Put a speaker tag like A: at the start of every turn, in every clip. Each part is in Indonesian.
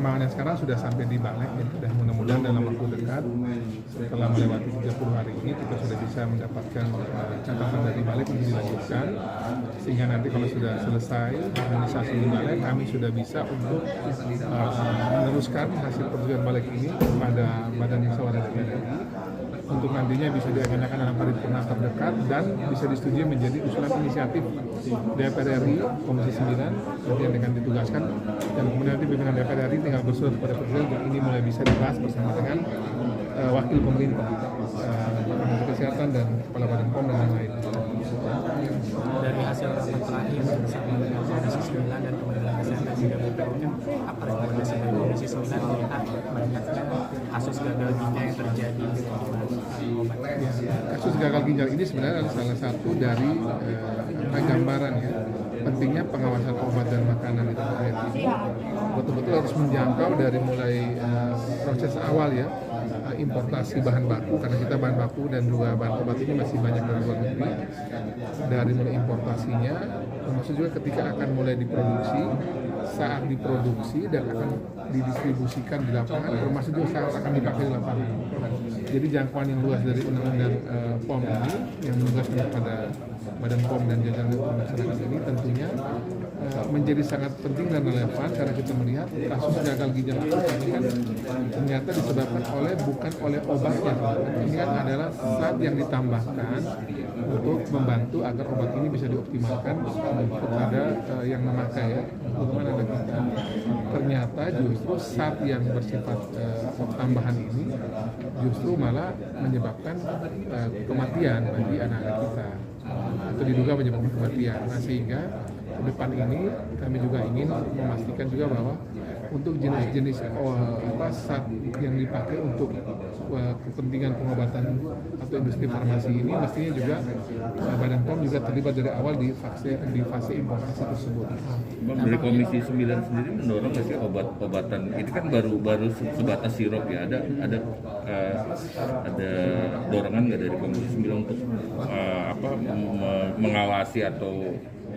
A: perkembangannya sekarang sudah sampai di Balek ya, dan mudah-mudahan dalam waktu dekat setelah melewati 30 hari ini kita sudah bisa mendapatkan catatan dari Balek untuk dilanjutkan, sehingga nanti kalau sudah selesai organisasi di Balek kami sudah bisa untuk meneruskan hasil persetujuan Balek ini pada Badan Musyawarah DPR RI untuk nantinya bisa diagendakan dalam paripurna terdekat dan bisa disetujui menjadi usulan inisiatif DPR RI Komisi 9 nanti yang akan ditugaskan, dan kemudian nanti pimpinan DPR RI tinggal bersurat kepada Presiden untuk ini mulai bisa dibahas bersama dengan wakil pemerintah, Menteri Kesehatan dan Kepala Badan POM dan lain-lain.
B: Dari hasil rapat terakhir bersama dengan Komisi 9 dan Kementerian Kesehatan juga BPOM, apa rekomendasi dari Komisi 9 melihat banyaknya kasus gagal ginjal yang terjadi di obat?
A: Ya, kasus gagal ginjal ini sebenarnya adalah salah satu dari gambaran ya pentingnya pengawasan obat dan makanan di tanah air ini betul-betul harus menjangkau dari mulai proses awal ya, importasi bahan baku, karena kita bahan baku dan juga bahan obat ini masih banyak dari luar negeri, dari mulai importasinya, termasuk juga ketika akan mulai diproduksi, saat diproduksi dan akan didistribusikan di lapangan, termasuk juga saat akan dipakai di lapangan. Jadi jangkauan yang luas dari undang-undang POM ini yang menugaskan kepada Badan POM dan jajaran masyarakat ini tentunya menjadi sangat penting dan relevan, karena kita melihat kasus gagal ginjal ini kan ternyata disebabkan bukan oleh obatnya. Ini kan adalah zat yang ditambahkan untuk membantu agar obat ini bisa dioptimalkan kepada yang memakai ya, terutama anak kita. Ternyata justru zat yang bersifat tambahan ini justru malah menyebabkan kematian bagi anak-anak kita, atau diduga menyebabkan kematian. Nah, sehingga ke depan ini kami juga ingin memastikan juga bahwa untuk jenis-jenis zat yang dipakai untuk kepentingan pengobatan atau industri farmasi ini mestinya juga Badan POM juga terlibat dari awal di fase importasi tersebut.
C: Bang, dari Komisi 9 sendiri mendorong nggak sih obat-obatan ini kan baru sebatas sirup ya, ada dorongan nggak dari Komisi 9 untuk mengawasi atau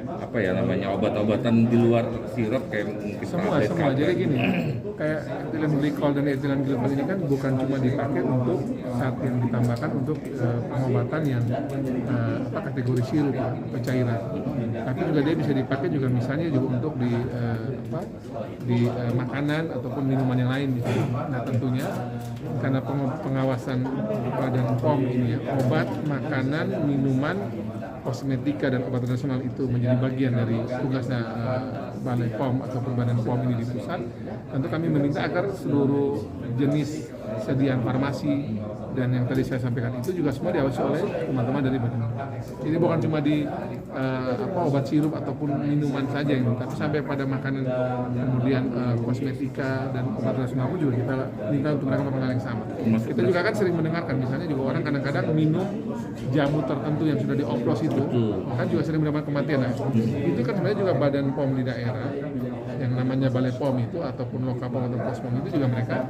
C: apa ya namanya obat-obatan di luar sirup kayak mungkin
A: semua jadi gini, kayak etilen glikol dan etilen glikol ini kan bukan cuma dipakai untuk saat yang ditambahkan untuk pengobatan yang kategori sirup atau cairan, tapi juga dia bisa dipakai juga misalnya juga untuk di makanan ataupun minuman yang lain gitu. Nah, tentunya karena pengawasan Badan POM ini ya, obat, makanan, minuman, kosmetika dan obat nasional itu menjadi bagian dari tugasnya Balai POM ataupun Badan POM ini di pusat. Tentu kami meminta agar seluruh jenis sediaan farmasi dan yang tadi saya sampaikan itu juga semua diawasi oleh teman-teman dari Badan POM. Jadi bukan cuma di obat sirup ataupun minuman saja ini, tapi sampai pada makanan, kemudian kosmetika dan obat nasional pun juga kita minta untuk mereka melakukan hal yang sama. Kita juga kan sering mendengarkan misalnya juga orang kadang-kadang minum jamu tertentu yang sudah dioplos itu kan juga sering mendapatkan kematian. Nah, itu kan sebenarnya juga Badan POM di daerah yang namanya Balai POM itu ataupun Lokapom atau Pospom itu juga mereka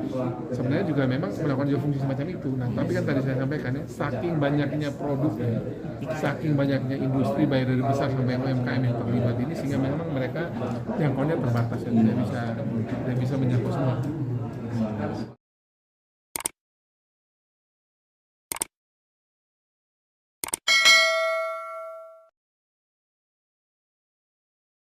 A: sebenarnya juga memang melakukan juga fungsi semacam itu. Nah, tapi kan tadi saya sampaikan ya, saking banyaknya produknya, saking banyaknya industri baik dari besar sampai UMKM yang terlibat ini, sehingga memang mereka jangkauannya terbatas ya, tidak bisa menjangkau semua.